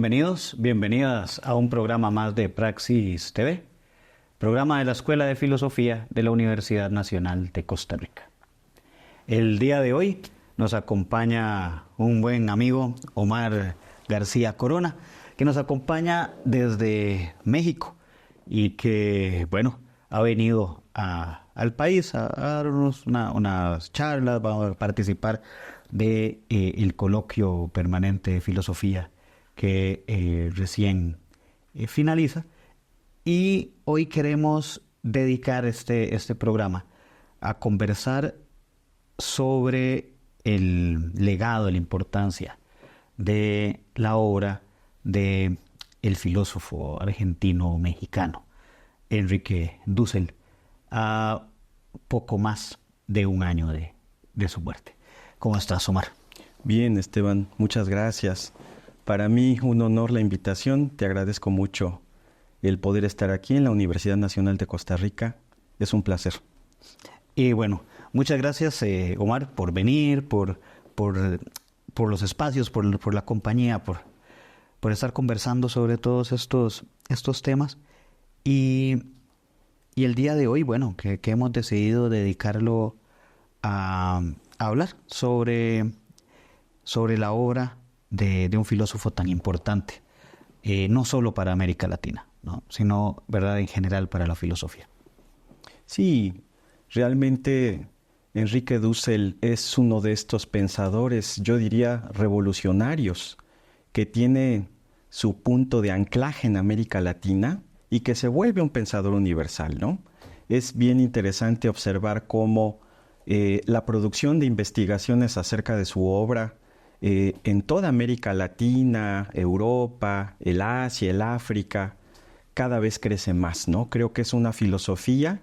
Bienvenidos, bienvenidas a un programa más de Praxis TV, programa de la Escuela de Filosofía de la Universidad Nacional de Costa Rica. El día de hoy nos acompaña un buen amigo, Omar García Corona, que nos acompaña desde México y que, ha venido al país a darnos unas charlas, va a participar de el coloquio permanente de filosofía que recién finaliza, y hoy queremos dedicar este programa a conversar sobre el legado, la importancia de la obra de el filósofo argentino-mexicano Enrique Dussel, a poco más de un año de su muerte. ¿Cómo estás, Omar? Bien, Esteban, muchas gracias. Para mí un honor la invitación, te agradezco mucho el poder estar aquí en la Universidad Nacional de Costa Rica, es un placer. Y muchas gracias, Omar, por venir, por los espacios, por la compañía, por estar conversando sobre todos estos temas. Y el día de hoy, que hemos decidido dedicarlo a hablar sobre la obra de un filósofo tan importante, no solo para América Latina, ¿no?, sino, ¿verdad?, en general para la filosofía. Sí, realmente Enrique Dussel es uno de estos pensadores, yo diría revolucionarios, que tiene su punto de anclaje en América Latina y que se vuelve un pensador universal, ¿no? Es bien interesante observar cómo la producción de investigaciones acerca de su obra en toda América Latina, Europa, el Asia, el África, cada vez crece más, ¿no? Creo que es una filosofía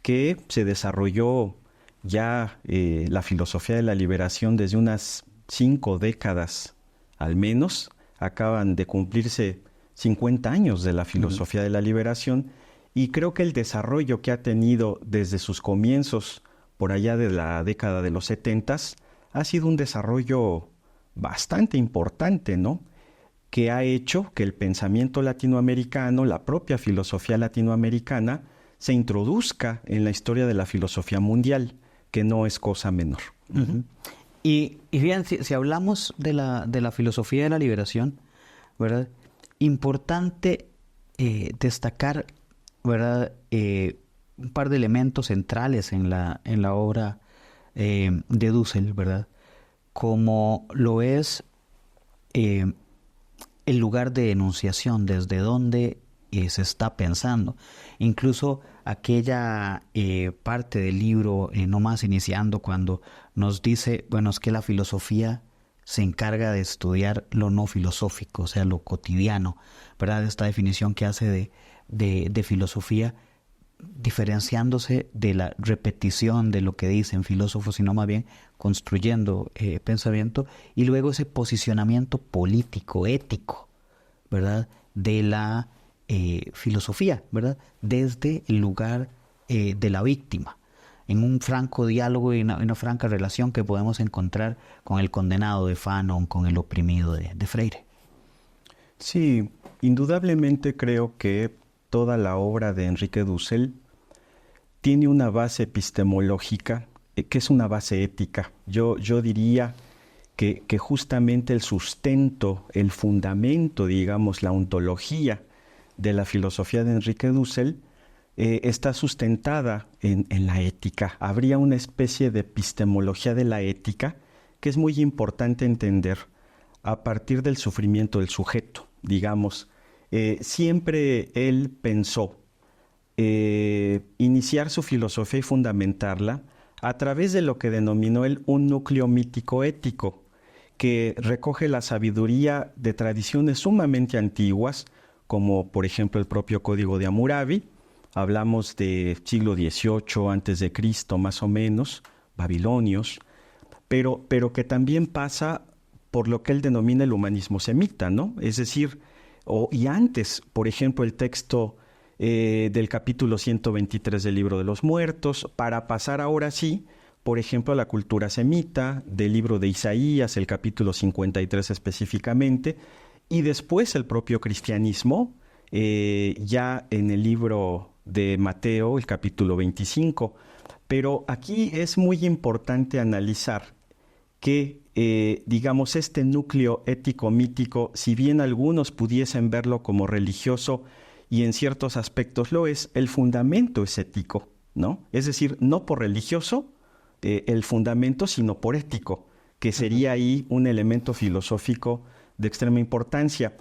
que se desarrolló ya, la filosofía de la liberación, desde unas 5 décadas al menos. Acaban de cumplirse 50 años de la filosofía de la liberación, y creo que el desarrollo que ha tenido desde sus comienzos, por allá de la década de los 70s, ha sido un desarrollo bastante importante, ¿no?, que ha hecho que el pensamiento latinoamericano, la propia filosofía latinoamericana, se introduzca en la historia de la filosofía mundial, que no es cosa menor. Uh-huh. Y bien, si hablamos de la filosofía de la liberación, ¿verdad?, importante destacar, ¿verdad?, un par de elementos centrales en la obra de Dussel, ¿verdad?, como lo es el lugar de enunciación, desde donde se está pensando. Incluso aquella parte del libro, No más iniciando, cuando nos dice, es que la filosofía se encarga de estudiar lo no filosófico, o sea, lo cotidiano, ¿verdad? Esta definición que hace de filosofía, diferenciándose de la repetición de lo que dicen filósofos, sino más bien construyendo pensamiento, y luego ese posicionamiento político, ético, ¿verdad?, de la filosofía, ¿verdad?, desde el lugar de la víctima, en un franco diálogo y una franca relación que podemos encontrar con el condenado de Fanon, con el oprimido de Freire. Sí, indudablemente creo que toda la obra de Enrique Dussel tiene una base epistemológica, que es una base ética. Yo diría que justamente el sustento, el fundamento, digamos, la ontología de la filosofía de Enrique Dussel está sustentada en la ética. Habría una especie de epistemología de la ética que es muy importante entender a partir del sufrimiento del sujeto, digamos. Siempre él pensó iniciar su filosofía y fundamentarla a través de lo que denominó él un núcleo mítico ético, que recoge la sabiduría de tradiciones sumamente antiguas, como por ejemplo el propio Código de Hammurabi. Hablamos de siglo XVIII antes de Cristo, más o menos, babilonios, pero que también pasa por lo que él denomina el humanismo semita, ¿no? Es decir, y antes, por ejemplo, el texto del capítulo 123 del Libro de los Muertos, para pasar ahora sí, por ejemplo, a la cultura semita, del libro de Isaías, el capítulo 53 específicamente, y después el propio cristianismo, ya en el libro de Mateo, el capítulo 25. Pero aquí es muy importante analizar que, digamos, este núcleo ético-mítico, si bien algunos pudiesen verlo como religioso, y en ciertos aspectos lo es, el fundamento es ético, ¿no? Es decir, no por religioso, el fundamento, sino por ético, que sería ahí un elemento filosófico de extrema importancia.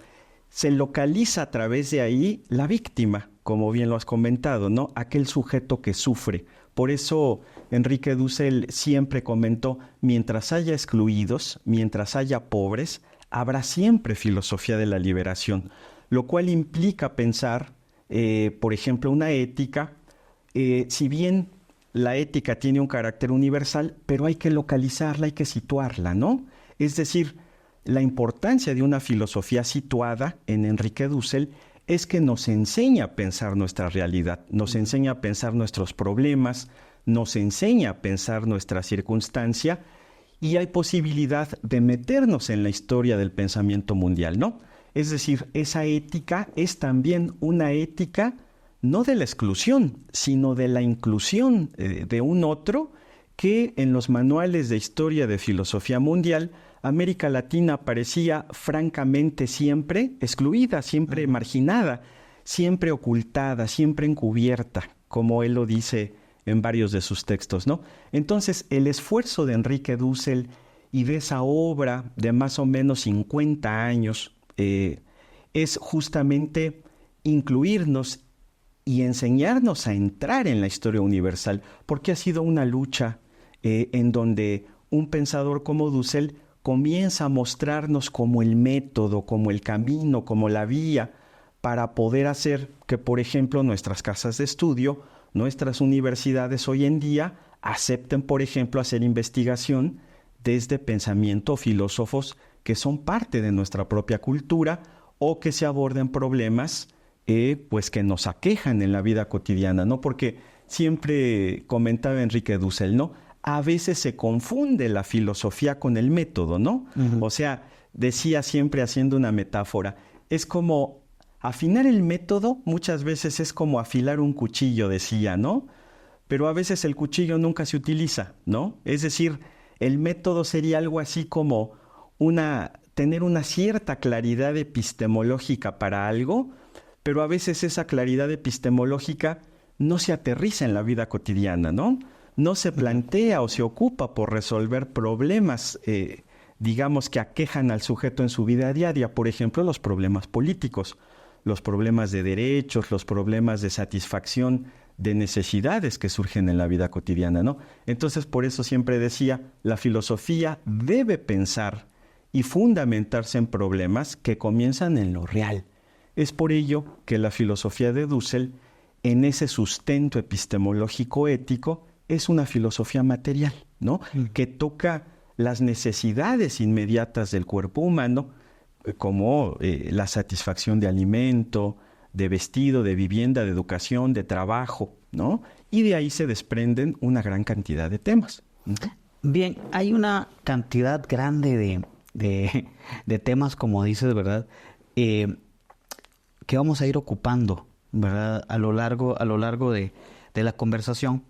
Se localiza a través de ahí la víctima, como bien lo has comentado, ¿no? Aquel sujeto que sufre. Por eso Enrique Dussel siempre comentó, mientras haya excluidos, mientras haya pobres, habrá siempre filosofía de la liberación, lo cual implica pensar, por ejemplo, una ética, si bien la ética tiene un carácter universal, pero hay que localizarla, hay que situarla, ¿no? Es decir, la importancia de una filosofía situada en Enrique Dussel es que nos enseña a pensar nuestra realidad, nos enseña a pensar nuestros problemas, nos enseña a pensar nuestra circunstancia, y hay posibilidad de meternos en la historia del pensamiento mundial, ¿no? Es decir, esa ética es también una ética no de la exclusión, sino de la inclusión de un otro que en los manuales de historia de filosofía mundial, América Latina parecía francamente siempre excluida, siempre marginada, siempre ocultada, siempre encubierta, como él lo dice en varios de sus textos, ¿no? Entonces, el esfuerzo de Enrique Dussel y de esa obra de más o menos 50 años es justamente incluirnos y enseñarnos a entrar en la historia universal, porque ha sido una lucha en donde un pensador como Dussel comienza a mostrarnos como el método, como el camino, como la vía para poder hacer que, por ejemplo, nuestras casas de estudio, nuestras universidades hoy en día acepten, por ejemplo, hacer investigación desde pensamiento o filósofos que son parte de nuestra propia cultura, o que se aborden problemas pues que nos aquejan en la vida cotidiana, ¿no? Porque siempre comentaba Enrique Dussel, ¿no? A veces se confunde la filosofía con el método, ¿no? O sea, decía siempre haciendo una metáfora, es como afinar el método, muchas veces es como afilar un cuchillo, decía, ¿no? Pero a veces el cuchillo nunca se utiliza, ¿no? Es decir, el método sería algo así como tener una cierta claridad epistemológica para algo, pero a veces esa claridad epistemológica no se aterriza en la vida cotidiana, ¿no? No se plantea o se ocupa por resolver problemas, digamos, que aquejan al sujeto en su vida diaria. Por ejemplo, los problemas políticos, los problemas de derechos, los problemas de satisfacción de necesidades que surgen en la vida cotidiana, ¿no? Entonces, por eso siempre decía, la filosofía debe pensar y fundamentarse en problemas que comienzan en lo real. Es por ello que la filosofía de Dussel, en ese sustento epistemológico ético, es una filosofía material, ¿no? Que toca las necesidades inmediatas del cuerpo humano, como la satisfacción de alimento, de vestido, de vivienda, de educación, de trabajo, ¿no? Y de ahí se desprenden una gran cantidad de temas. Bien, hay una cantidad grande de temas, como dices, ¿verdad? Que vamos a ir ocupando, ¿verdad? A lo largo de la conversación.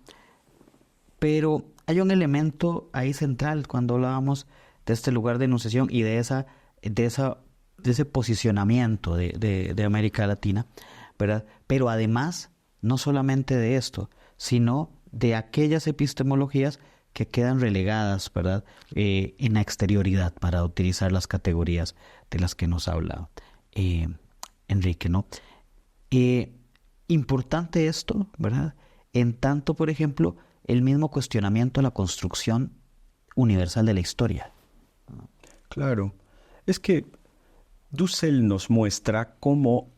Pero hay un elemento ahí central cuando hablábamos de este lugar de enunciación y de ese posicionamiento de América Latina, ¿verdad? Pero además, no solamente de esto, sino de aquellas epistemologías que quedan relegadas, ¿verdad? En la exterioridad, para utilizar las categorías de las que nos habla Enrique, ¿no? Importante esto, ¿verdad? En tanto, por ejemplo, el mismo cuestionamiento a la construcción universal de la historia. Claro, es que Dussel nos muestra cómo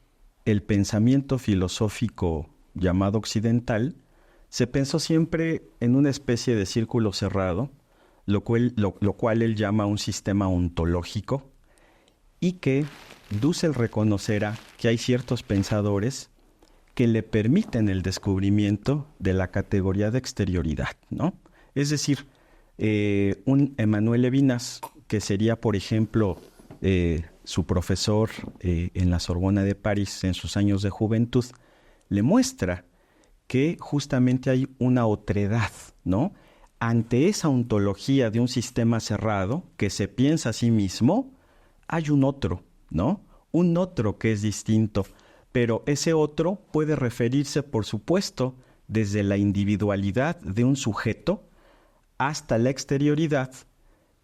el pensamiento filosófico llamado occidental se pensó siempre en una especie de círculo cerrado, lo cual él llama un sistema ontológico, y que Dussel reconocerá que hay ciertos pensadores que le permiten el descubrimiento de la categoría de exterioridad, ¿no? Es decir, un Emmanuel Levinas, que sería, por ejemplo, su profesor en la Sorbona de París en sus años de juventud, le muestra que justamente hay una otredad, ¿no? Ante esa ontología de un sistema cerrado que se piensa a sí mismo, hay un otro, ¿no? Un otro que es distinto, pero ese otro puede referirse, por supuesto, desde la individualidad de un sujeto hasta la exterioridad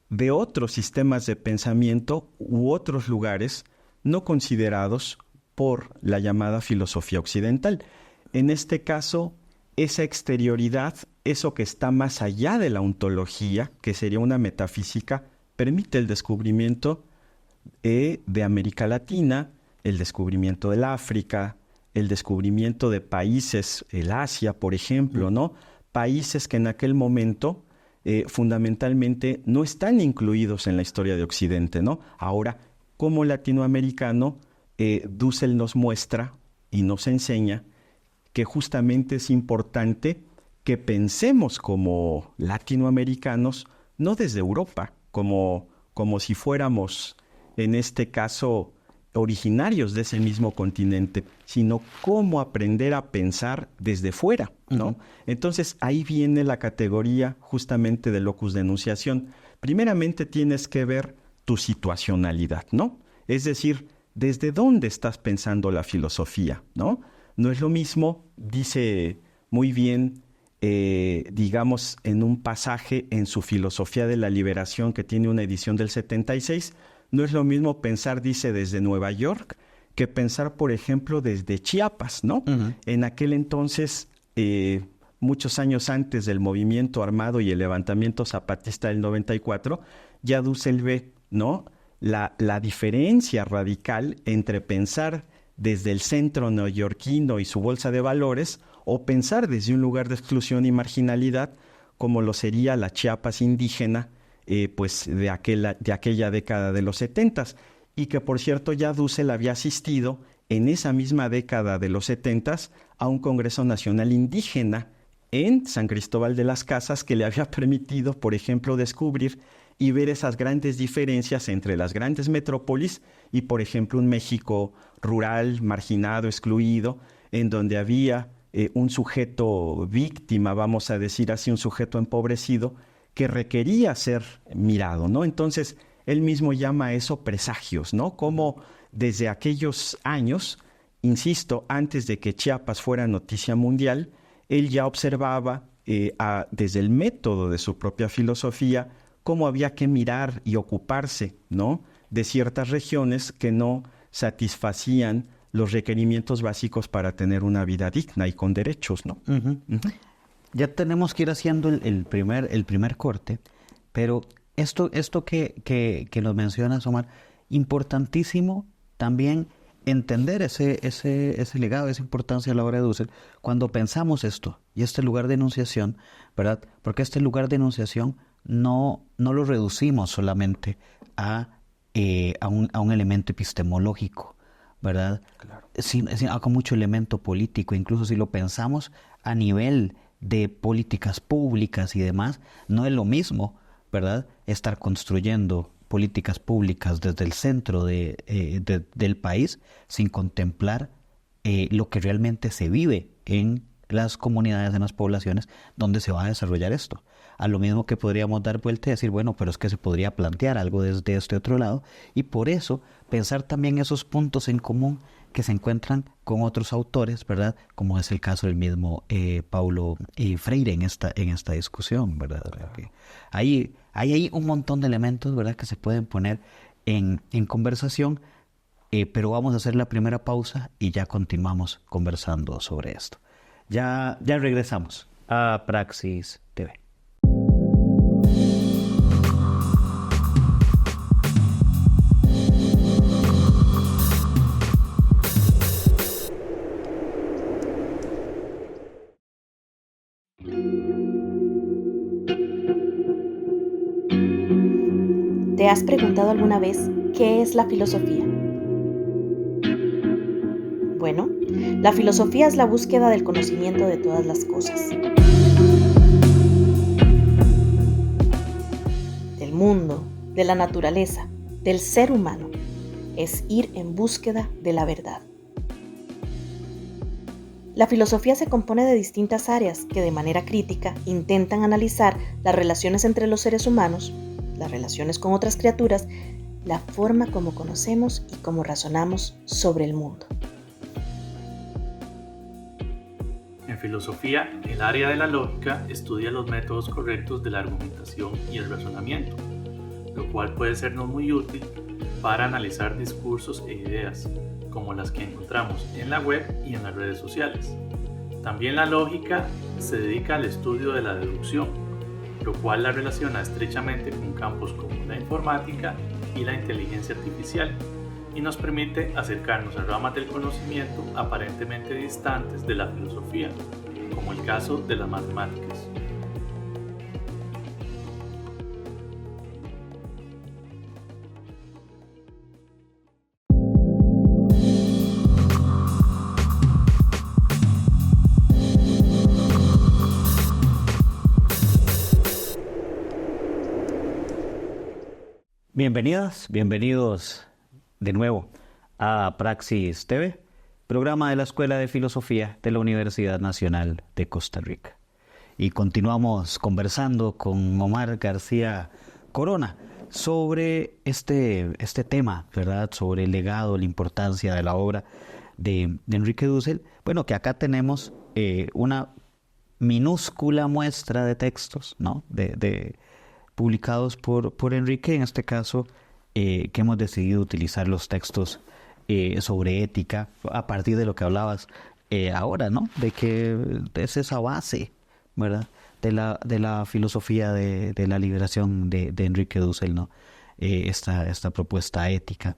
de otros sistemas de pensamiento u otros lugares no considerados por la llamada filosofía occidental. En este caso, esa exterioridad, eso que está más allá de la ontología, que sería una metafísica, permite el descubrimiento de América Latina, el descubrimiento del África, el descubrimiento de países, el Asia, por ejemplo, ¿no? Países que en aquel momento fundamentalmente no están incluidos en la historia de Occidente, ¿no? Ahora, como latinoamericano, Dussel nos muestra y nos enseña que justamente es importante que pensemos como latinoamericanos, no desde Europa, como si fuéramos, en este caso, originarios de ese mismo continente, sino cómo aprender a pensar desde fuera, ¿no? Entonces, ahí viene la categoría justamente de locus de enunciación. Primeramente tienes que ver tu situacionalidad, ¿no? Es decir, ¿desde dónde estás pensando la filosofía, no? No es lo mismo, dice muy bien, digamos, en un pasaje en su Filosofía de la Liberación, que tiene una edición del 76, no es lo mismo pensar, dice, desde Nueva York, que pensar, por ejemplo, desde Chiapas, ¿no? En aquel entonces, muchos años antes del movimiento armado y el levantamiento zapatista del 94, ya Dussel ve, ¿no?, la diferencia radical entre pensar desde el centro neoyorquino y su bolsa de valores o pensar desde un lugar de exclusión y marginalidad como lo sería la Chiapas indígena, pues de aquella década de los 70s, y que por cierto ya Dussel había asistido en esa misma década de los 70s a un Congreso Nacional Indígena en San Cristóbal de las Casas que le había permitido, por ejemplo, descubrir y ver esas grandes diferencias entre las grandes metrópolis y, por ejemplo, un México rural, marginado, excluido, en donde había un sujeto víctima, vamos a decir así, un sujeto empobrecido, que requería ser mirado, ¿no? Entonces, él mismo llama a eso presagios, ¿no? Como desde aquellos años, insisto, antes de que Chiapas fuera noticia mundial, él ya observaba desde el método de su propia filosofía cómo había que mirar y ocuparse, ¿no?, de ciertas regiones que no satisfacían los requerimientos básicos para tener una vida digna y con derechos, ¿no? Ya tenemos que ir haciendo el primer corte, pero esto que nos mencionas, Omar, importantísimo también entender ese legado, esa importancia a la hora de Dussel, cuando pensamos esto, y este lugar de enunciación, ¿verdad? Porque este lugar de enunciación no lo reducimos solamente a un elemento epistemológico, ¿verdad? Claro. Sino con mucho elemento político, incluso si lo pensamos a nivel de políticas públicas y demás, no es lo mismo, ¿verdad?, estar construyendo políticas públicas desde el centro del país sin contemplar lo que realmente se vive en las comunidades, en las poblaciones donde se va a desarrollar esto. A lo mismo que podríamos dar vuelta y decir, bueno, pero es que se podría plantear algo desde este otro lado, y por eso pensar también esos puntos en común que se encuentran con otros autores, ¿verdad? Como es el caso del mismo Paulo Freire en esta discusión, ¿verdad? Claro. Hay un montón de elementos, ¿verdad?, que se pueden poner en conversación, pero vamos a hacer la primera pausa y ya continuamos conversando sobre esto. Ya regresamos a Praxis TV. ¿Te has preguntado alguna vez qué es la filosofía? Bueno, la filosofía es la búsqueda del conocimiento de todas las cosas. Del mundo, de la naturaleza, del ser humano, es ir en búsqueda de la verdad. La filosofía se compone de distintas áreas que de manera crítica intentan analizar las relaciones entre los seres humanos, las relaciones con otras criaturas, la forma como conocemos y cómo razonamos sobre el mundo. En filosofía, el área de la lógica estudia los métodos correctos de la argumentación y el razonamiento, lo cual puede sernos muy útil para analizar discursos e ideas, como las que encontramos en la web y en las redes sociales. También la lógica se dedica al estudio de la deducción, lo cual la relaciona estrechamente con campos como la informática y la inteligencia artificial, y nos permite acercarnos a ramas del conocimiento aparentemente distantes de la filosofía, como el caso de las matemáticas. Bienvenidas, bienvenidos de nuevo a Praxis TV, programa de la Escuela de Filosofía de la Universidad Nacional de Costa Rica. Y continuamos conversando con Omar García Corona sobre este tema, ¿verdad? Sobre el legado, la importancia de la obra de Enrique Dussel. Bueno, que acá tenemos una minúscula muestra de textos, ¿no? Publicados por Enrique, en este caso, que hemos decidido utilizar los textos sobre ética, a partir de lo que hablabas ahora, ¿no? De que es esa base, ¿verdad? De la filosofía de la liberación de Enrique Dussel, ¿no? Esta propuesta ética.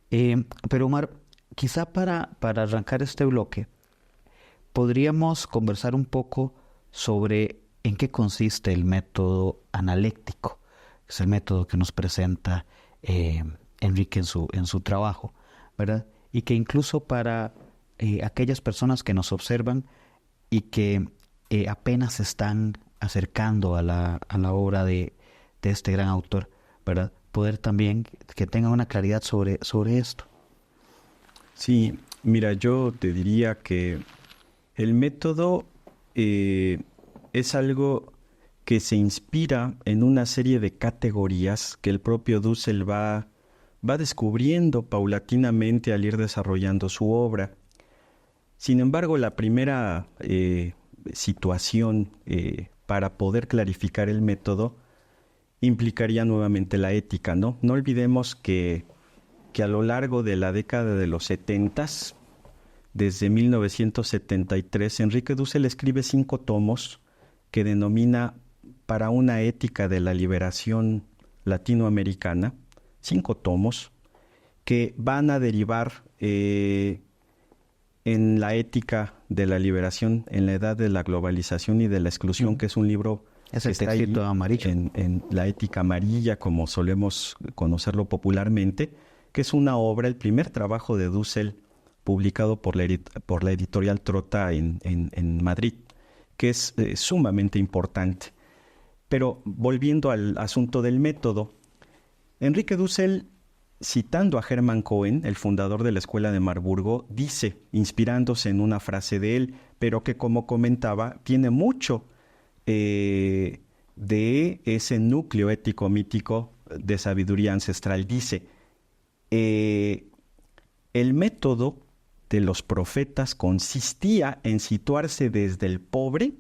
Pero Omar, quizá para arrancar este bloque, podríamos conversar un poco sobre en qué consiste el método analéctico. Es el método que nos presenta Enrique en su trabajo, ¿verdad? Y que incluso para aquellas personas que nos observan y que apenas se están acercando a la obra de este gran autor, ¿verdad? Poder también que tengan una claridad sobre esto. Sí, mira, yo te diría que el método es algo que se inspira en una serie de categorías que el propio Dussel va descubriendo paulatinamente al ir desarrollando su obra. Sin embargo, la primera situación para poder clarificar el método implicaría nuevamente la ética, ¿no? No olvidemos que a lo largo de la década de los 70s, desde 1973, Enrique Dussel escribe 5 tomos que denomina Para una ética de la liberación latinoamericana, 5 tomos que van a derivar en la ética de la liberación en la edad de la globalización y de la exclusión, que es un libro es el textito amarillo. En la ética amarilla, como solemos conocerlo popularmente, que es una obra, el primer trabajo de Dussel publicado por la editorial Trota en Madrid, que es sumamente importante. Pero volviendo al asunto del método, Enrique Dussel, citando a Hermann Cohen, el fundador de la Escuela de Marburgo, dice, inspirándose en una frase de él, pero que, como comentaba, tiene mucho de ese núcleo ético-mítico de sabiduría ancestral. Dice, el método de los profetas consistía en situarse desde el pobre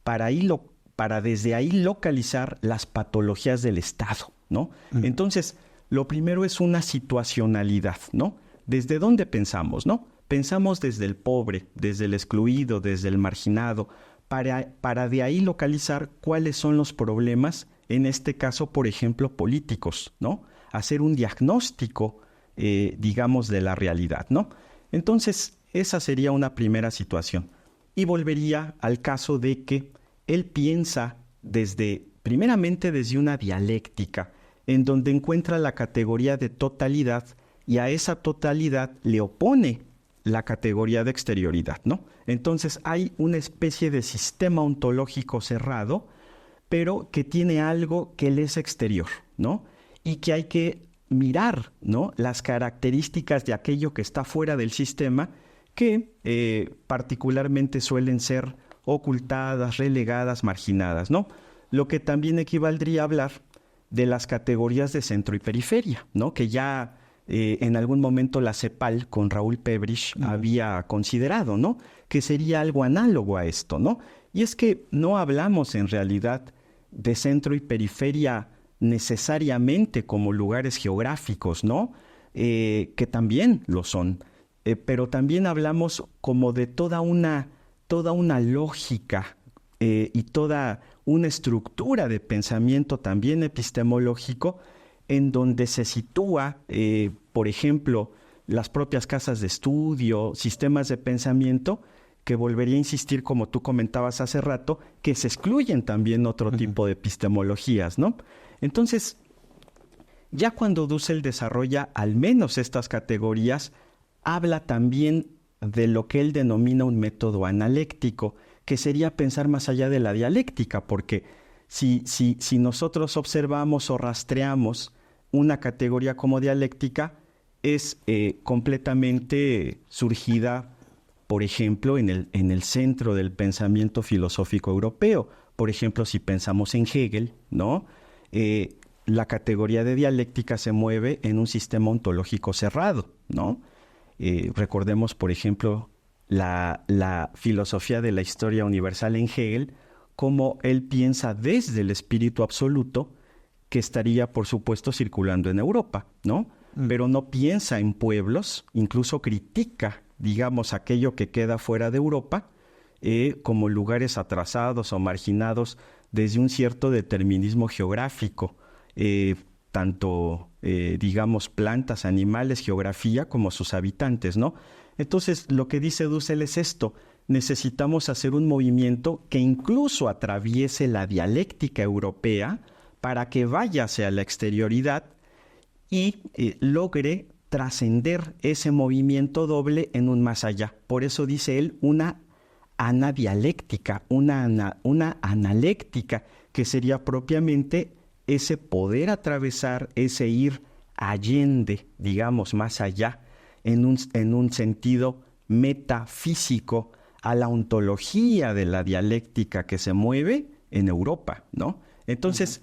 para desde ahí localizar las patologías del Estado, ¿no? Entonces, lo primero es una situacionalidad, ¿no? ¿Desde dónde pensamos, no? Pensamos desde el pobre, desde el excluido, desde el marginado, para de ahí localizar cuáles son los problemas, en este caso, por ejemplo, políticos, ¿no? Hacer un diagnóstico, digamos, de la realidad, ¿no? Entonces, esa sería una primera situación. Y volvería al caso de que él piensa primeramente desde una dialéctica, en donde encuentra la categoría de totalidad y a esa totalidad le opone la categoría de exterioridad, ¿no? Entonces hay una especie de sistema ontológico cerrado, pero que tiene algo que le es exterior, ¿no? Y que hay que mirar, ¿no?, las características de aquello que está fuera del sistema, que particularmente suelen ser ocultadas, relegadas, marginadas, ¿no? Lo que también equivaldría a hablar de las categorías de centro y periferia, ¿no?, que ya en algún momento la CEPAL con Raúl Pebrich había considerado, ¿no?, que sería algo análogo a esto, ¿no? Y es que no hablamos en realidad de centro y periferia necesariamente como lugares geográficos, ¿no?, que también lo son, pero también hablamos como de toda una lógica y toda una estructura de pensamiento también epistemológico en donde se sitúa, por ejemplo, las propias casas de estudio, sistemas de pensamiento, que volvería a insistir, como tú comentabas hace rato, que se excluyen también otro tipo de epistemologías, ¿no? Entonces, ya cuando Dussel desarrolla al menos estas categorías, habla también de lo que él denomina un método analéctico, que sería pensar más allá de la dialéctica, porque si nosotros observamos o rastreamos una categoría como dialéctica, es completamente surgida, por ejemplo, en el centro del pensamiento filosófico europeo. Por ejemplo, si pensamos en Hegel, ¿no?, la categoría de dialéctica se mueve en un sistema ontológico cerrado, ¿no? Recordemos, por ejemplo, la filosofía de la historia universal en Hegel, cómo él piensa desde el espíritu absoluto que estaría, por supuesto, circulando en Europa, ¿no? Pero no piensa en pueblos, incluso critica, digamos, aquello que queda fuera de Europa, como lugares atrasados o marginados desde un cierto determinismo geográfico, tanto, digamos, plantas, animales, geografía, como sus habitantes, ¿no? Entonces, lo que dice Dussel es esto: necesitamos hacer un movimiento que incluso atraviese la dialéctica europea para que vaya hacia la exterioridad y logre trascender ese movimiento doble en un más allá. Por eso dice él una anadialéctica, una analéctica, que sería propiamente ese poder atravesar, ese ir allende, digamos, más allá, en un sentido metafísico a la ontología de la dialéctica que se mueve en Europa, ¿no? Entonces,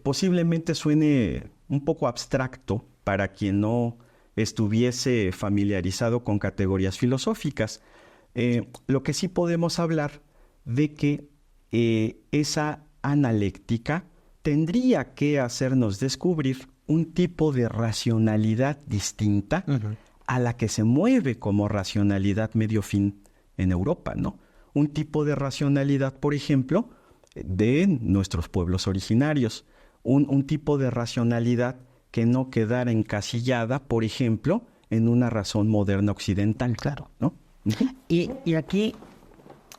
posiblemente suene un poco abstracto para quien no estuviese familiarizado con categorías filosóficas. Lo que sí podemos hablar de que esa analéctica tendría que hacernos descubrir un tipo de racionalidad distinta a la que se mueve como racionalidad medio fin en Europa, ¿no? Un tipo de racionalidad, por ejemplo, de nuestros pueblos originarios. Un tipo de racionalidad que no quedara encasillada, por ejemplo, en una razón moderna occidental. Claro. ¿No? Y aquí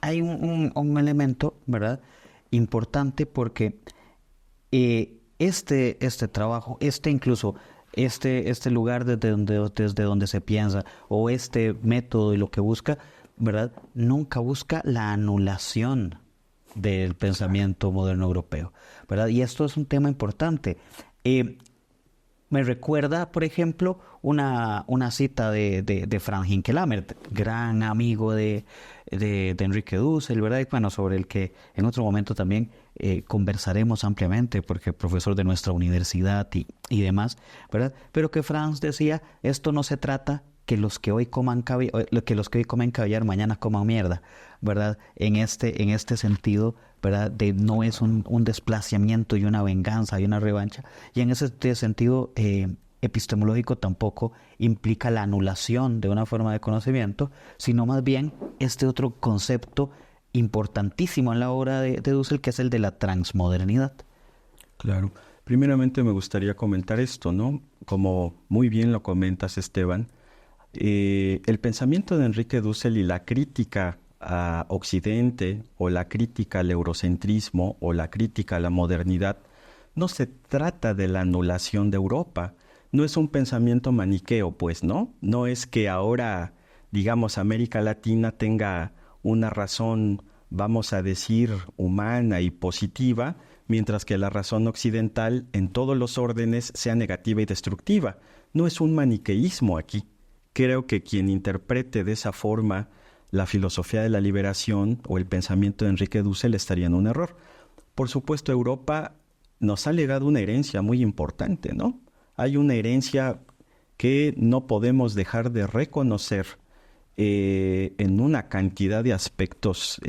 hay un elemento, ¿verdad?, importante, porque este trabajo, incluso este lugar desde donde se piensa, o este método y lo que busca, ¿verdad?, nunca busca la anulación del pensamiento moderno europeo, ¿verdad? Y esto es un tema importante. Me recuerda, por ejemplo, una cita de Franz Hinckelammer, gran amigo de Enrique Dussel, ¿verdad? Y bueno, sobre el que en otro momento también conversaremos ampliamente, porque es profesor de nuestra universidad y demás, ¿verdad? Pero que Franz decía: esto no se trata que los que hoy comen caviar mañana coman mierda, ¿verdad? En este sentido, ¿verdad? No es un desplazamiento y una venganza y una revancha. Y en ese sentido epistemológico tampoco implica la anulación de una forma de conocimiento, sino más bien este otro concepto importantísimo en la obra de Dussel, que es el de la transmodernidad. Claro. Primeramente me gustaría comentar esto, ¿no? Como muy bien lo comentas, Esteban, el pensamiento de Enrique Dussel y la crítica a Occidente, o la crítica al eurocentrismo, o la crítica a la modernidad, no se trata de la anulación de Europa. No es un pensamiento maniqueo, pues, ¿no? No es que ahora, digamos, América Latina tenga una razón, vamos a decir, humana y positiva, mientras que la razón occidental en todos los órdenes sea negativa y destructiva. No es un maniqueísmo aquí. Creo que quien interprete de esa forma la filosofía de la liberación o el pensamiento de Enrique Dussel estaría en un error. Por supuesto, Europa nos ha legado una herencia muy importante, ¿no? Hay una herencia que no podemos dejar de reconocer en una cantidad de aspectos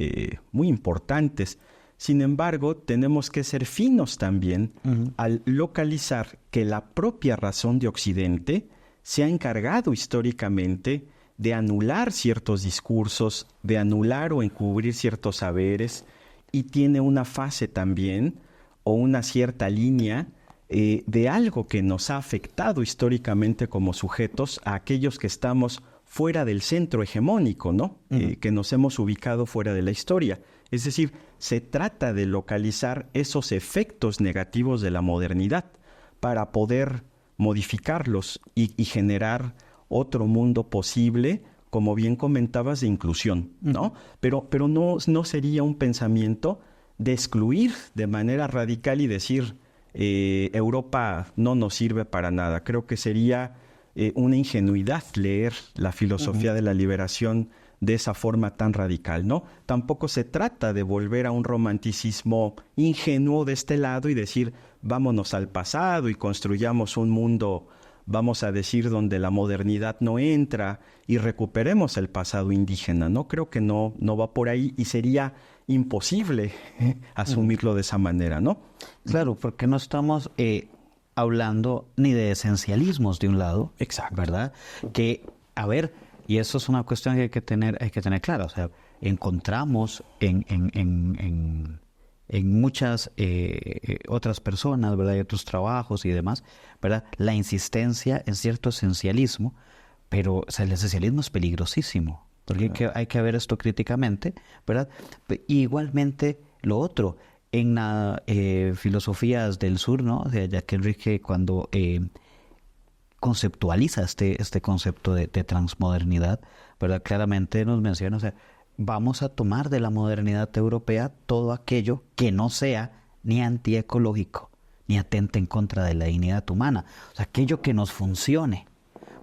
muy importantes. Sin embargo, tenemos que ser finos también al localizar que la propia razón de Occidente se ha encargado históricamente de anular ciertos discursos, de anular o encubrir ciertos saberes, y tiene una fase también o una cierta línea de algo que nos ha afectado históricamente como sujetos a aquellos que estamos fuera del centro hegemónico, ¿no? Que nos hemos ubicado fuera de la historia. Es decir, se trata de localizar esos efectos negativos de la modernidad para poder modificarlos y generar otro mundo posible, como bien comentabas, de inclusión, ¿no? Pero no sería un pensamiento de excluir de manera radical y decir Europa no nos sirve para nada. Creo que sería una ingenuidad leer la filosofía de la liberación de esa forma tan radical, ¿no? Tampoco se trata de volver a un romanticismo ingenuo de este lado y decir vámonos al pasado y construyamos un mundo, vamos a decir, donde la modernidad no entra y recuperemos el pasado indígena, ¿no? Creo que no va por ahí y sería imposible asumirlo de esa manera, ¿no? Claro, porque no estamos hablando ni de esencialismos de un lado, exacto, ¿verdad? Que, a ver, y eso es una cuestión que hay que tener clara, o sea, encontramos en muchas otras personas, ¿verdad? Y otros trabajos y demás, ¿verdad? La insistencia en cierto esencialismo, pero o sea, el esencialismo es peligrosísimo, porque hay que ver esto críticamente, ¿verdad? Y igualmente lo otro, en las filosofías del sur, ¿no? De Jacques Enrique, cuando conceptualiza este concepto de transmodernidad, ¿verdad? Claramente nos menciona, o sea, vamos a tomar de la modernidad europea todo aquello que no sea ni antiecológico, ni atente en contra de la dignidad humana. O sea, aquello que nos funcione,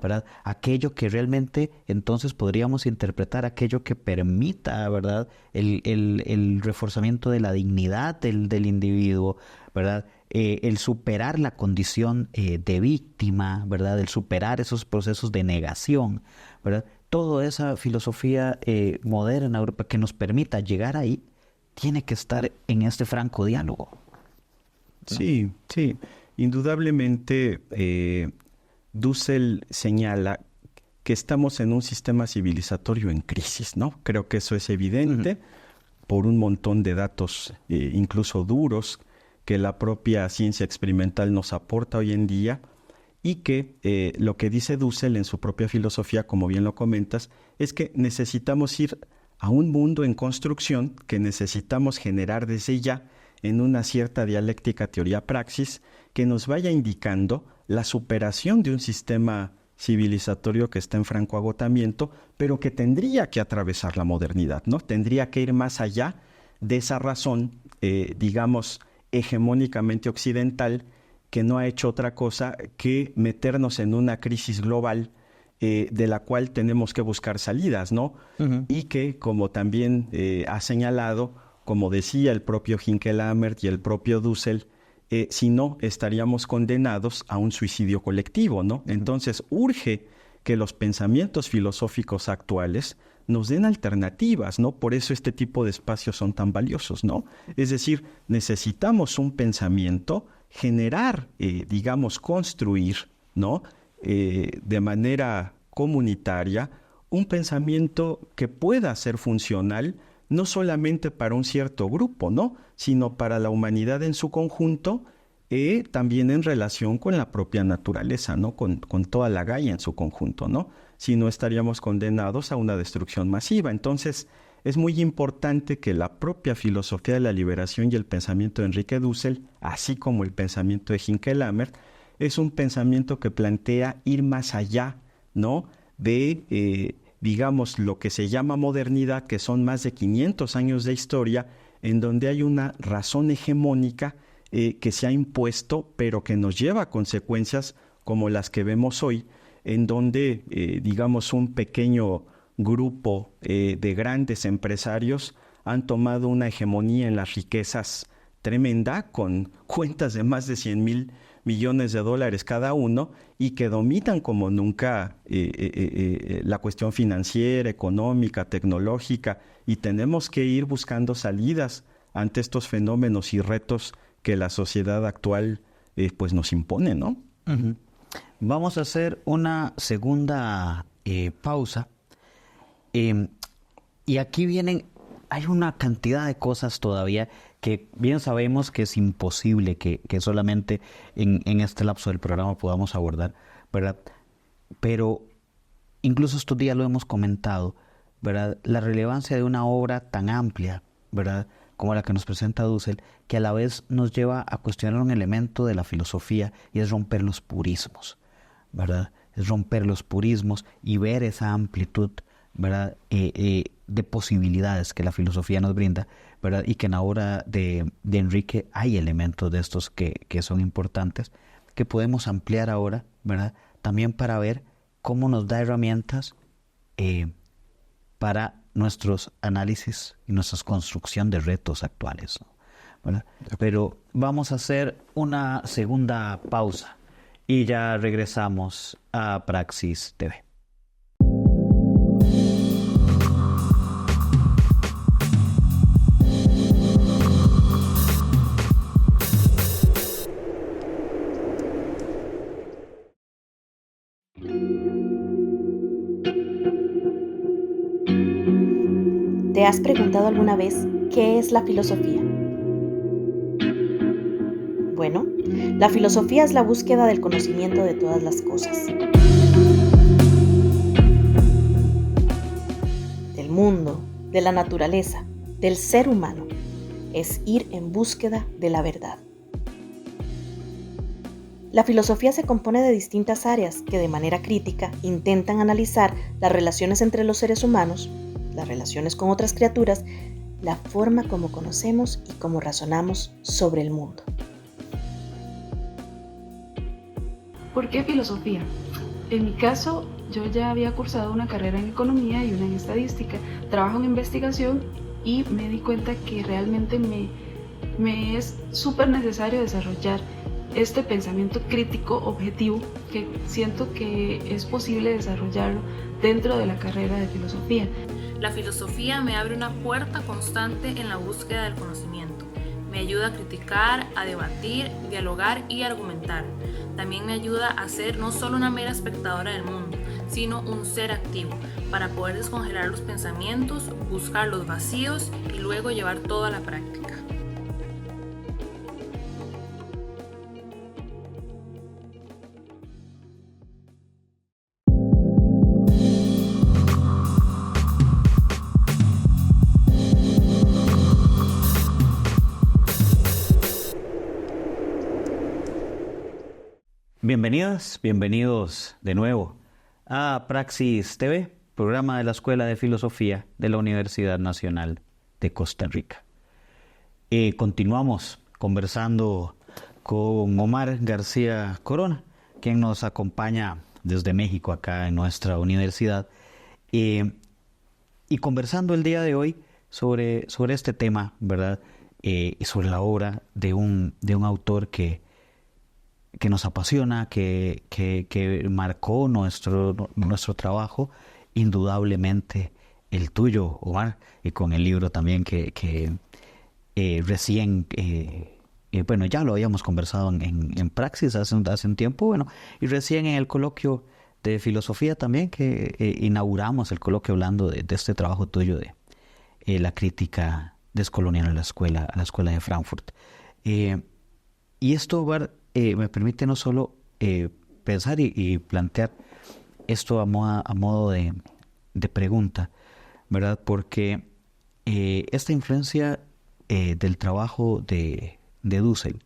¿verdad? Aquello que realmente entonces podríamos interpretar, aquello que permita, ¿verdad? El reforzamiento de la dignidad del individuo, ¿verdad? El superar la condición de víctima, ¿verdad? El superar esos procesos de negación, ¿verdad? Toda esa filosofía moderna Europa que nos permita llegar ahí tiene que estar en este franco diálogo, ¿no? Sí, sí. Indudablemente, Dussel señala que estamos en un sistema civilizatorio en crisis, ¿no? Creo que eso es evidente por un montón de datos, incluso duros, que la propia ciencia experimental nos aporta hoy en día, y que lo que dice Dussel en su propia filosofía, como bien lo comentas, es que necesitamos ir a un mundo en construcción, que necesitamos generar desde ya en una cierta dialéctica teoría-praxis que nos vaya indicando la superación de un sistema civilizatorio que está en franco agotamiento, pero que tendría que atravesar la modernidad, ¿no? Tendría que ir más allá de esa razón, digamos, hegemónicamente occidental, que no ha hecho otra cosa que meternos en una crisis global de la cual tenemos que buscar salidas, ¿no? Y que, como también ha señalado, como decía el propio Hinckelamert y el propio Dussel, si no, estaríamos condenados a un suicidio colectivo, ¿no? Entonces, urge que los pensamientos filosóficos actuales nos den alternativas, ¿no? Por eso este tipo de espacios son tan valiosos, ¿no? Es decir, necesitamos un pensamiento, generar, digamos, construir, ¿no? De manera comunitaria, un pensamiento que pueda ser funcional no solamente para un cierto grupo, ¿no? Sino para la humanidad en su conjunto, también en relación con la propia naturaleza, ¿no? Con toda la Gaia en su conjunto, ¿no? Si no, estaríamos condenados a una destrucción masiva. Entonces, es muy importante que la propia filosofía de la liberación y el pensamiento de Enrique Dussel, así como el pensamiento de Hinckelamert, es un pensamiento que plantea ir más allá, ¿no? De, digamos, lo que se llama modernidad, que son más de 500 años de historia, en donde hay una razón hegemónica que se ha impuesto, pero que nos lleva a consecuencias como las que vemos hoy, en donde, digamos, un pequeño grupo de grandes empresarios han tomado una hegemonía en las riquezas tremenda, con cuentas de más de 100,000 millones de dólares cada uno, y que dominan como nunca la cuestión financiera, económica, tecnológica, y tenemos que ir buscando salidas ante estos fenómenos y retos que la sociedad actual pues nos impone, ¿no? Uh-huh. Vamos a hacer una segunda pausa. Y aquí hay una cantidad de cosas todavía que bien sabemos que es imposible que solamente en este lapso del programa podamos abordar, ¿verdad? Pero incluso estos días lo hemos comentado, ¿verdad? La relevancia de una obra tan amplia, ¿verdad?, como la que nos presenta Dussel, que a la vez nos lleva a cuestionar un elemento de la filosofía, y es romper los purismos, ¿verdad? Es romper los purismos y ver esa amplitud, ¿verdad?, de posibilidades que la filosofía nos brinda, ¿verdad? Y que en la obra de Enrique hay elementos de estos que son importantes, que podemos ampliar ahora, ¿verdad?, también para ver cómo nos da herramientas para nuestros análisis y nuestra construcción de retos actuales, ¿no?, ¿verdad? Pero vamos a hacer una segunda pausa y ya regresamos a Praxis TV. ¿Te has preguntado alguna vez qué es la filosofía? Bueno, la filosofía es la búsqueda del conocimiento de todas las cosas. Del mundo, de la naturaleza, del ser humano. Es ir en búsqueda de la verdad. La filosofía se compone de distintas áreas que de manera crítica intentan analizar las relaciones entre los seres humanos, las relaciones con otras criaturas, la forma como conocemos y cómo razonamos sobre el mundo. ¿Por qué filosofía? En mi caso, yo ya había cursado una carrera en economía y una en estadística. Trabajo en investigación y me di cuenta que realmente me es súper necesario desarrollar este pensamiento crítico objetivo, que siento que es posible desarrollarlo dentro de la carrera de filosofía. La filosofía me abre una puerta constante en la búsqueda del conocimiento. Me ayuda a criticar, a debatir, dialogar y argumentar. También me ayuda a ser no solo una mera espectadora del mundo, sino un ser activo, para poder descongelar los pensamientos, buscar los vacíos y luego llevar todo a la práctica. Bienvenidas, bienvenidos de nuevo a Praxis TV, programa de la Escuela de Filosofía de la Universidad Nacional de Costa Rica. Continuamos conversando con Omar García Corona, quien nos acompaña desde México acá en nuestra universidad, y conversando el día de hoy sobre este tema, ¿verdad? Y sobre la obra de un autor que nos apasiona, que marcó nuestro trabajo, indudablemente el tuyo, Omar, y con el libro también que recién, bueno, ya lo habíamos conversado en Praxis hace un tiempo, bueno, y recién en el coloquio de filosofía también, que inauguramos el coloquio hablando de este trabajo tuyo de la crítica descolonial a la escuela de Frankfurt. Y esto, Omar, me permite no solo pensar y plantear esto a modo de pregunta, ¿verdad? Porque esta influencia del trabajo de Dussel,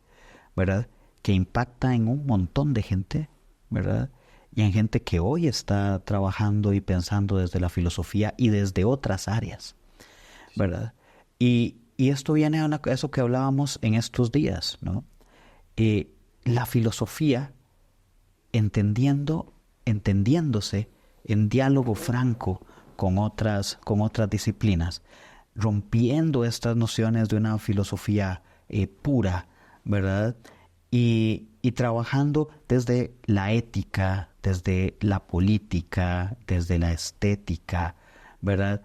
¿verdad?, que impacta en un montón de gente, ¿verdad?, y en gente que hoy está trabajando y pensando desde la filosofía y desde otras áreas, ¿verdad? Y esto viene a eso que hablábamos en estos días, ¿no? la filosofía entendiéndose en diálogo franco con otras disciplinas, rompiendo estas nociones de una filosofía pura, ¿verdad? Y trabajando desde la ética, desde la política, desde la estética, ¿verdad?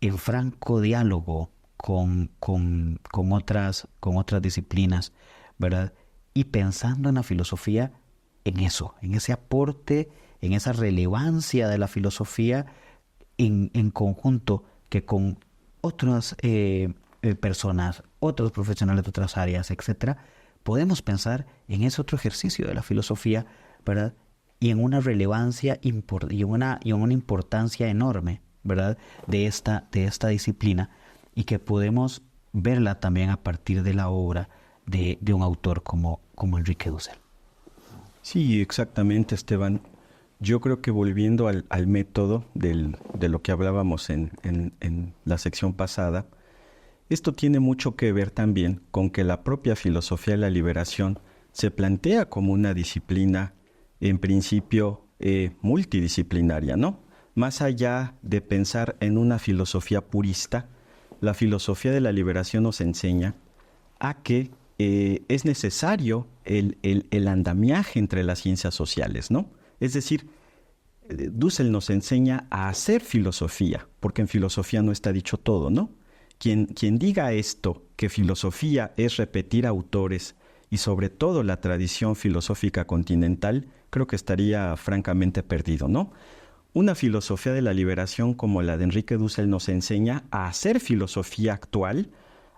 En franco diálogo con otras disciplinas, ¿verdad? Y pensando en la filosofía en eso, en ese aporte, en esa relevancia de la filosofía en conjunto que con otras personas, otros profesionales de otras áreas, etcétera, podemos pensar en ese otro ejercicio de la filosofía, ¿verdad? Y en una relevancia y en una importancia enorme, ¿verdad? De esta disciplina, y que podemos verla también a partir de la obra de un autor como Enrique Dussel. Sí, exactamente, Esteban. Yo creo que volviendo al método de lo que hablábamos en la sección pasada, esto tiene mucho que ver también con que la propia filosofía de la liberación se plantea como una disciplina, en principio, multidisciplinaria, ¿no? Más allá de pensar en una filosofía purista, la filosofía de la liberación nos enseña a que es necesario el andamiaje entre las ciencias sociales, ¿no? Es decir, Dussel nos enseña a hacer filosofía, porque en filosofía no está dicho todo, ¿no? Quien diga esto, que filosofía es repetir autores y sobre todo la tradición filosófica continental, creo que estaría francamente perdido, ¿no? Una filosofía de la liberación como la de Enrique Dussel nos enseña a hacer filosofía actual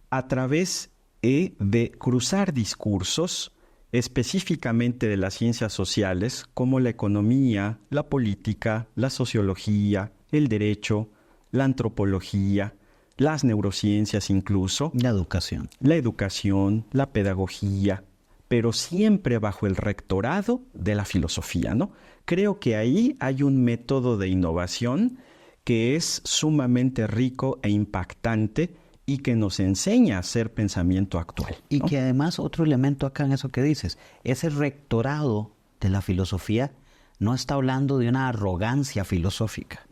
a través de cruzar discursos específicamente de las ciencias sociales como la economía, la política, la sociología, el derecho, la antropología, las neurociencias incluso. La educación. La educación, la pedagogía, pero siempre bajo el rectorado de la filosofía, ¿no? Creo que ahí hay un método de innovación que es sumamente rico e impactante y que nos enseña a hacer pensamiento actual, ¿no? Y que además otro elemento acá en eso que dices, ese rectorado de la filosofía no está hablando de una arrogancia filosófica,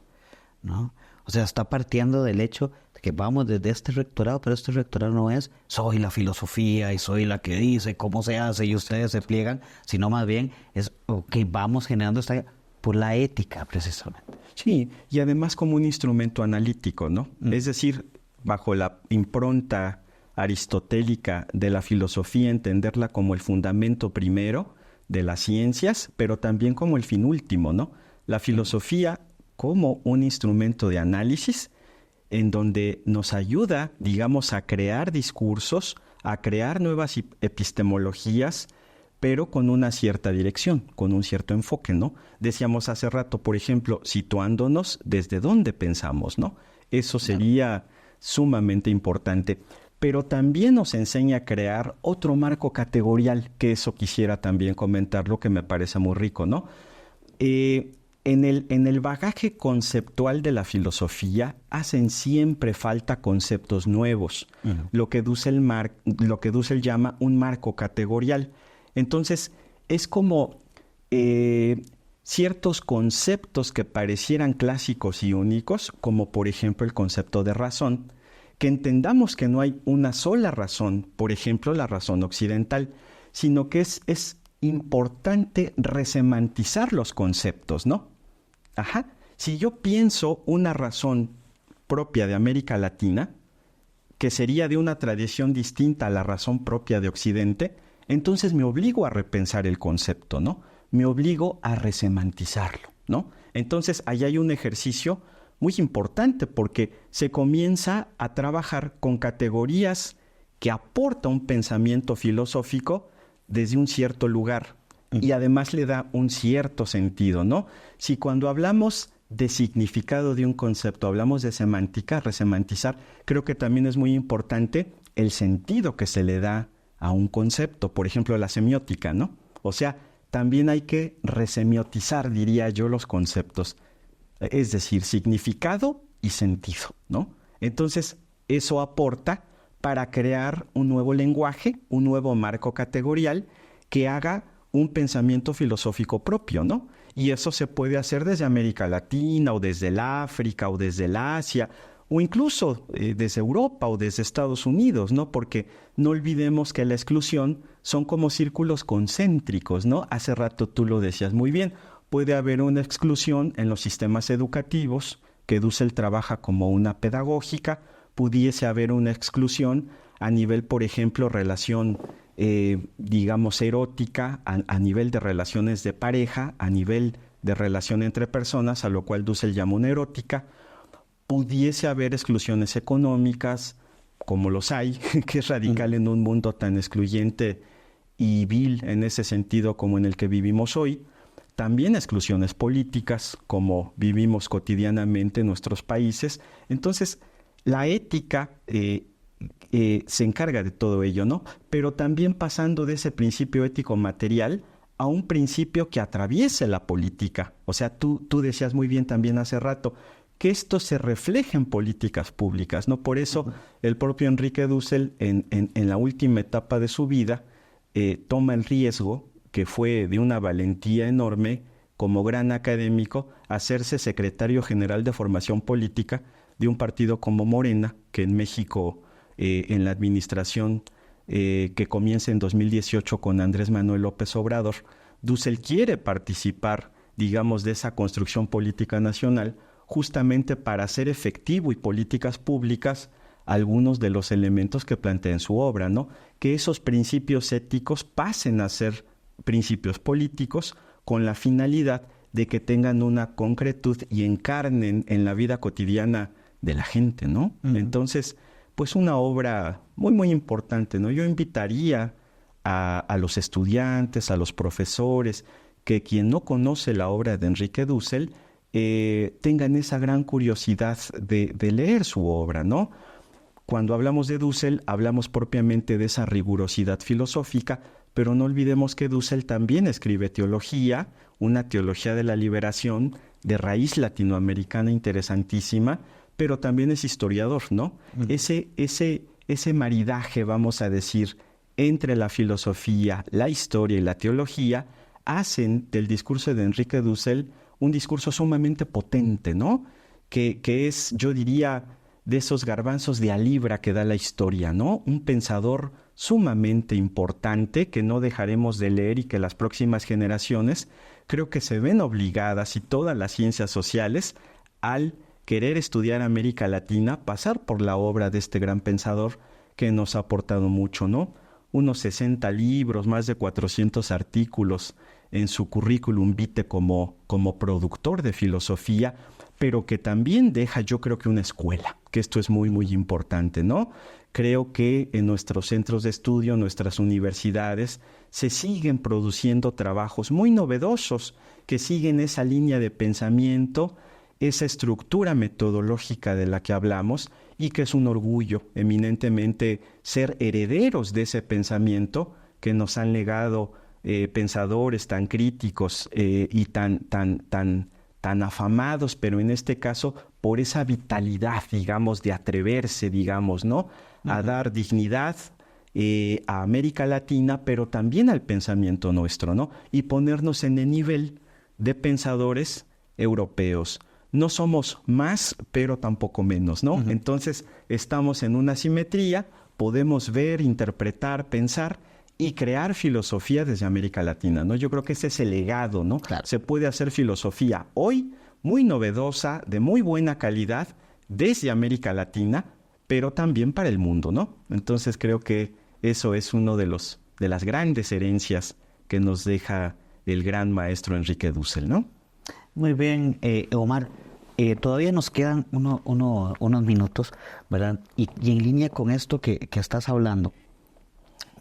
¿no? O sea, está partiendo del hecho de que vamos desde este rectorado, pero este rectorado no es soy la filosofía y soy la que dice cómo se hace y ustedes se pliegan, sino más bien es vamos generando esta por la ética precisamente. Sí, y además como un instrumento analítico, ¿no? Es decir, bajo la impronta aristotélica de la filosofía, entenderla como el fundamento primero de las ciencias, pero también como el fin último, ¿no? La filosofía como un instrumento de análisis en donde nos ayuda, digamos, a crear discursos, a crear nuevas epistemologías, pero con una cierta dirección, con un cierto enfoque, ¿no? Decíamos hace rato, por ejemplo, situándonos desde dónde pensamos, ¿no? Eso sería sumamente importante. Pero también nos enseña a crear otro marco categorial, que eso quisiera también comentarlo, que me parece muy rico, ¿no? En el bagaje conceptual de la filosofía hacen siempre falta conceptos nuevos, lo que Dussel llama un marco categorial. Entonces, es como ciertos conceptos que parecieran clásicos y únicos, como por ejemplo el concepto de razón, que entendamos que no hay una sola razón, por ejemplo la razón occidental, sino que es importante resemantizar los conceptos, ¿no? Ajá. Si yo pienso una razón propia de América Latina, que sería de una tradición distinta a la razón propia de Occidente, entonces me obligo a repensar el concepto, ¿no? Me obligo a resemantizarlo, ¿no? Entonces, ahí hay un ejercicio muy importante porque se comienza a trabajar con categorías que aportan un pensamiento filosófico desde un cierto lugar y además le da un cierto sentido, ¿no? Si cuando hablamos de significado de un concepto, hablamos de semántica, resemantizar, creo que también es muy importante el sentido que se le da a un concepto, por ejemplo, la semiótica, ¿no? O sea, también hay que resemiotizar, diría yo, los conceptos, es decir, significado y sentido, ¿no? Entonces, eso aporta para crear un nuevo lenguaje, un nuevo marco categorial que haga un pensamiento filosófico propio, ¿no? Y eso se puede hacer desde América Latina o desde el África o desde el Asia o incluso desde Europa o desde Estados Unidos, ¿no? Porque no olvidemos que la exclusión son como círculos concéntricos, ¿no? Hace rato tú lo decías muy bien. Puede haber una exclusión en los sistemas educativos, que Dussel trabaja como una pedagógica. Pudiese haber una exclusión a nivel, por ejemplo, relación, digamos, erótica, a nivel de relaciones de pareja, a nivel de relación entre personas, a lo cual Dussel llama una erótica. Pudiese haber exclusiones económicas, como los hay, que es radical en un mundo tan excluyente y vil en ese sentido como en el que vivimos hoy. También exclusiones políticas, como vivimos cotidianamente en nuestros países. Entonces, la ética se encarga de todo ello, ¿no? Pero también pasando de ese principio ético material a un principio que atraviese la política. O sea, tú decías muy bien también hace rato que esto se refleja en políticas públicas, ¿no? Por eso el propio Enrique Dussel, en la última etapa de su vida, toma el riesgo, que fue de una valentía enorme, como gran académico, hacerse secretario general de formación política de un partido como Morena, que en México, en la administración que comienza en 2018 con Andrés Manuel López Obrador, Dussel quiere participar, digamos, de esa construcción política nacional, justamente para hacer efectivo y políticas públicas algunos de los elementos que plantea en su obra, ¿no? Que esos principios éticos pasen a ser principios políticos con la finalidad de que tengan una concretud y encarnen en la vida cotidiana de la gente, ¿no? Entonces, pues una obra muy, muy importante, ¿no? Yo invitaría a los estudiantes, a los profesores, que quien no conoce la obra de Enrique Dussel, tengan esa gran curiosidad de leer su obra, ¿no? Cuando hablamos de Dussel, hablamos propiamente de esa rigurosidad filosófica, pero no olvidemos que Dussel también escribe teología, una teología de la liberación de raíz latinoamericana interesantísima, pero también es historiador, ¿no? Ese maridaje, vamos a decir, entre la filosofía, la historia y la teología, hacen del discurso de Enrique Dussel un discurso sumamente potente, ¿no? Que es, yo diría, de esos garbanzos de a libra que da la historia, ¿no? Un pensador sumamente importante que no dejaremos de leer y que las próximas generaciones creo que se ven obligadas, y todas las ciencias sociales, al querer estudiar América Latina, pasar por la obra de este gran pensador que nos ha aportado mucho, ¿no? Unos 60 libros, más de 400 artículos en su currículum vitae como productor de filosofía, pero que también deja, yo creo que una escuela, que esto es muy, muy importante, ¿no? Creo que en nuestros centros de estudio, nuestras universidades, se siguen produciendo trabajos muy novedosos que siguen esa línea de pensamiento, esa estructura metodológica de la que hablamos, y que es un orgullo eminentemente ser herederos de ese pensamiento que nos han legado pensadores tan críticos y tan afamados, pero en este caso por esa vitalidad, digamos, de atreverse, digamos, ¿no? A dar dignidad a América Latina, pero también al pensamiento nuestro, ¿no? Y ponernos en el nivel de pensadores europeos. No somos más, pero tampoco menos, ¿no? Entonces, estamos en una simetría, podemos ver, interpretar, pensar y crear filosofía desde América Latina, ¿no? Yo creo que ese es el legado, ¿no? Claro. Se puede hacer filosofía hoy muy novedosa, de muy buena calidad, desde América Latina, pero también para el mundo, ¿no? Entonces creo que eso es uno de las grandes herencias que nos deja el gran maestro Enrique Dussel, ¿no? Muy bien, Omar. Todavía nos quedan unos minutos, ¿verdad? Y en línea con esto que estás hablando,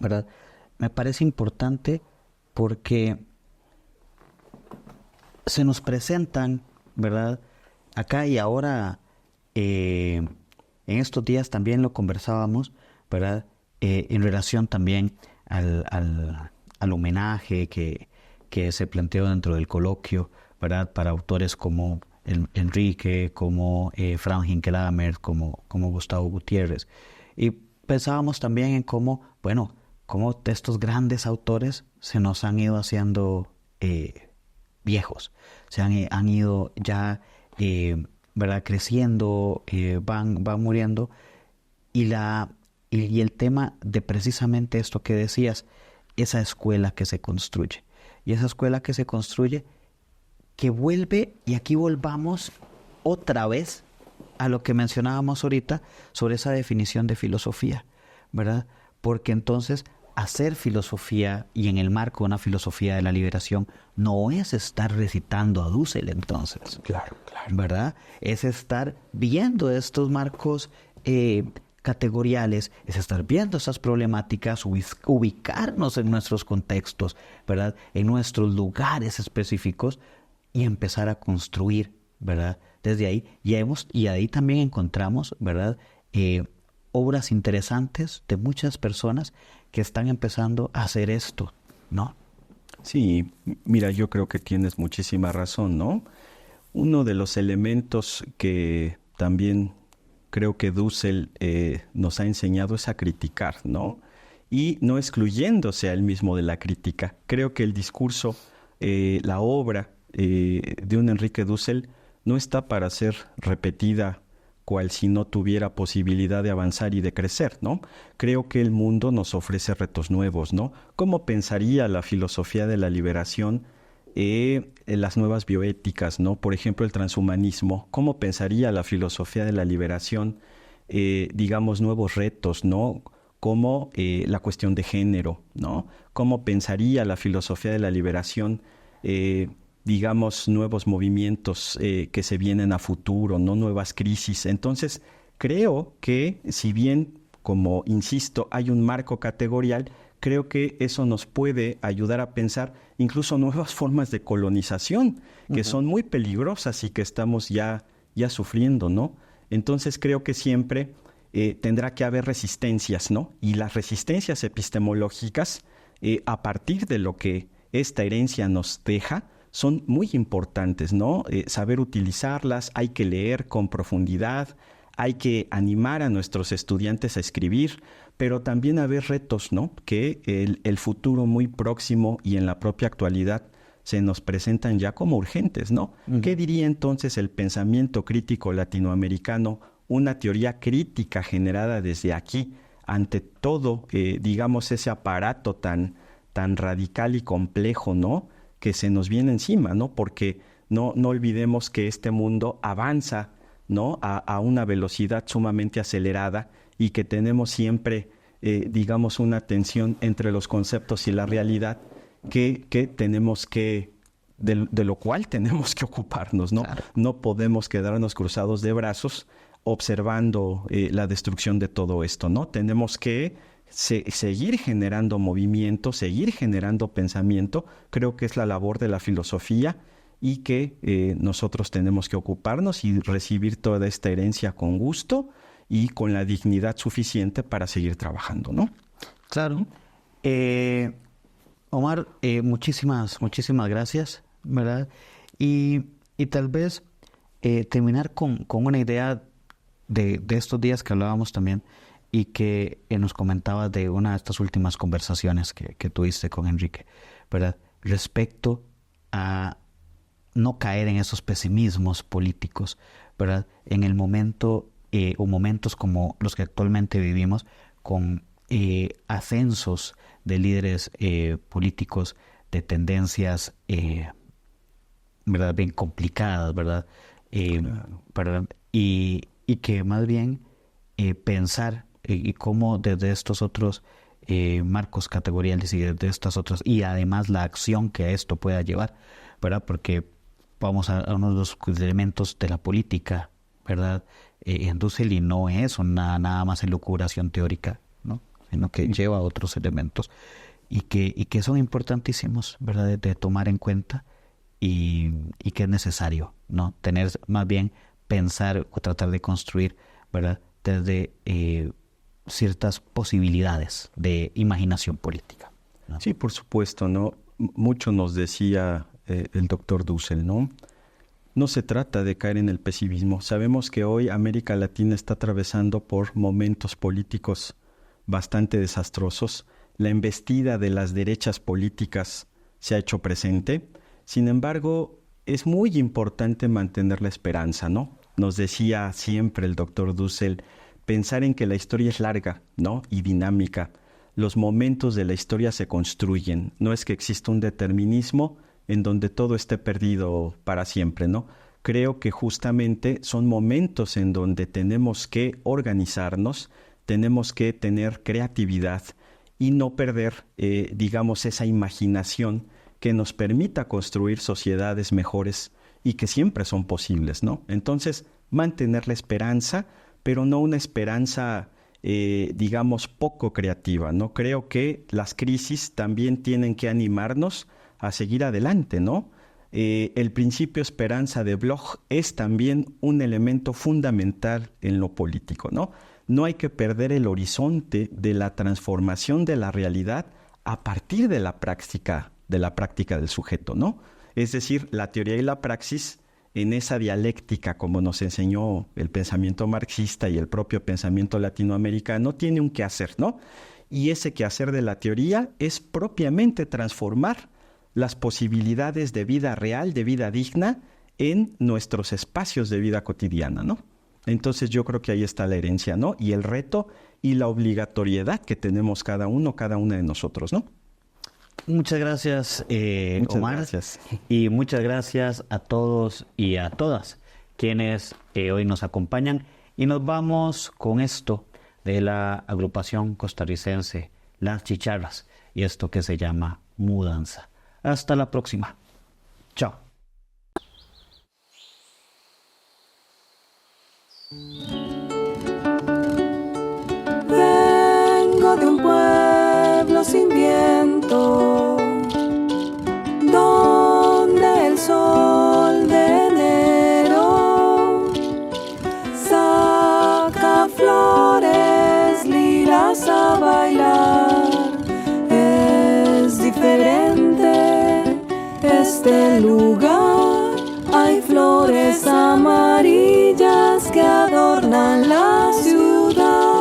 ¿verdad? Me parece importante porque se nos presentan, ¿verdad? Acá y ahora, en estos días también lo conversábamos, ¿verdad? En relación también al homenaje que se planteó dentro del coloquio, ¿verdad? Para autores como Enrique, como Frank Hinkelamer, como Gustavo Gutiérrez. Y pensábamos también en cómo estos grandes autores se nos han ido haciendo viejos, han ido ya, ¿verdad?, creciendo, van muriendo, y el tema de precisamente esto que decías, esa escuela que se construye, y esa escuela que se construye que vuelve, y aquí volvamos otra vez a lo que mencionábamos ahorita sobre esa definición de filosofía, ¿verdad? Porque entonces hacer filosofía, y en el marco de una filosofía de la liberación, no es estar recitando a Dussel entonces. Claro. ¿Verdad? Es estar viendo estos marcos categoriales, es estar viendo esas problemáticas, ubicarnos en nuestros contextos, ¿verdad?, en nuestros lugares específicos, y empezar a construir, ¿verdad? Desde ahí, y ahí también encontramos, ¿verdad?, obras interesantes de muchas personas que están empezando a hacer esto, ¿no? Sí, mira, yo creo que tienes muchísima razón, ¿no? Uno de los elementos que también creo que Dussel nos ha enseñado es a criticar, ¿no? Y no excluyéndose a él mismo de la crítica. Creo que el discurso, la obra de un Enrique Dussel no está para ser repetida cual si no tuviera posibilidad de avanzar y de crecer, ¿no? Creo que el mundo nos ofrece retos nuevos, ¿no? ¿Cómo pensaría la filosofía de la liberación en las nuevas bioéticas, ¿no? Por ejemplo, el transhumanismo. ¿Cómo pensaría la filosofía de la liberación, digamos, nuevos retos, ¿no? Como la cuestión de género, ¿no? ¿Cómo pensaría la filosofía de la liberación, digamos, nuevos movimientos que se vienen a futuro, ¿no? Nuevas crisis. Entonces, creo que si bien, como insisto, hay un marco categorial, creo que eso nos puede ayudar a pensar incluso nuevas formas de colonización que son muy peligrosas y que estamos ya sufriendo, ¿no? Entonces, creo que siempre tendrá que haber resistencias, ¿no? Y las resistencias epistemológicas, a partir de lo que esta herencia nos deja, son muy importantes, ¿no? Saber utilizarlas, hay que leer con profundidad, hay que animar a nuestros estudiantes a escribir, pero también haber retos, ¿no? Que el futuro muy próximo y en la propia actualidad se nos presentan ya como urgentes, ¿no? Uh-huh. ¿Qué diría entonces el pensamiento crítico latinoamericano, una teoría crítica generada desde aquí, ante todo, digamos, ese aparato tan radical y complejo, ¿no?, que se nos viene encima, ¿no? Porque no olvidemos que este mundo avanza, ¿no?, a una velocidad sumamente acelerada, y que tenemos siempre, digamos, una tensión entre los conceptos y la realidad que tenemos que, de lo cual tenemos que ocuparnos, ¿no? Claro. No podemos quedarnos cruzados de brazos observando la destrucción de todo esto, ¿no? Tenemos que seguir generando movimiento, seguir generando pensamiento. Creo que es la labor de la filosofía, y que nosotros tenemos que ocuparnos y recibir toda esta herencia con gusto y con la dignidad suficiente para seguir trabajando, ¿no? Claro. Omar, muchísimas gracias, ¿verdad? Y tal vez terminar con una idea de estos días que hablábamos también, y que nos comentabas de una de estas últimas conversaciones que tuviste con Enrique, ¿verdad? Respecto a no caer en esos pesimismos políticos, ¿verdad? En el momento o momentos como los que actualmente vivimos, con ascensos de líderes políticos de tendencias, ¿verdad?, bien complicadas, ¿verdad? Claro. ¿Verdad? Y que más bien pensar y cómo desde estos otros marcos categoriales y desde estas otras, y además la acción que a esto pueda llevar, ¿verdad? Porque vamos a uno de los elementos de la política, ¿verdad? En Dussel, y no es nada más elucubración teórica, ¿no?, sino que lleva otros elementos y que son importantísimos, ¿verdad?, de tomar en cuenta, y que es necesario, ¿no?, tener, más bien pensar o tratar de construir, ¿verdad?, desde ciertas posibilidades de imaginación política, ¿no? Sí, por supuesto, ¿no? Mucho nos decía el doctor Dussel, ¿no? No se trata de caer en el pesimismo. Sabemos que hoy América Latina está atravesando por momentos políticos bastante desastrosos. La embestida de las derechas políticas se ha hecho presente. Sin embargo, es muy importante mantener la esperanza, ¿no? Nos decía siempre el doctor Dussel, pensar en que la historia es larga, ¿no? Y dinámica. Los momentos de la historia se construyen. No es que exista un determinismo en donde todo esté perdido para siempre, ¿no? Creo que justamente son momentos en donde tenemos que organizarnos, tenemos que tener creatividad y no perder, digamos, esa imaginación que nos permita construir sociedades mejores y que siempre son posibles, ¿no? Entonces, mantener la esperanza, pero no una esperanza, digamos, poco creativa, ¿no? Creo que las crisis también tienen que animarnos a seguir adelante, ¿no? El principio esperanza de Bloch es también un elemento fundamental en lo político, ¿no? No hay que perder el horizonte de la transformación de la realidad a partir de la práctica del sujeto, ¿no? Es decir, la teoría y la praxis en esa dialéctica, como nos enseñó el pensamiento marxista y el propio pensamiento latinoamericano, tiene un quehacer, ¿no? Y ese quehacer de la teoría es propiamente transformar las posibilidades de vida real, de vida digna, en nuestros espacios de vida cotidiana, ¿no? Entonces yo creo que ahí está la herencia, ¿no? Y el reto y la obligatoriedad que tenemos cada una de nosotros, ¿no? Muchas gracias, Muchas Omar. gracias. Y muchas gracias a todos y a todas quienes hoy nos acompañan. Y nos vamos con esto de la agrupación costarricense Las Chicharras y esto que se llama Mudanza. Hasta la próxima. Chao. Vengo de un pueblo sin viento, donde el sol de enero saca flores lilas a bailar. Es diferente este lugar, hay flores amarillas que adornan la ciudad.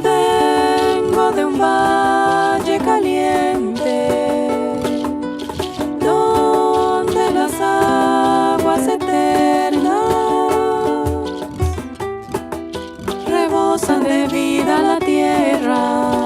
Vengo de un valle caliente, donde las aguas eternas rebosan de vida la tierra.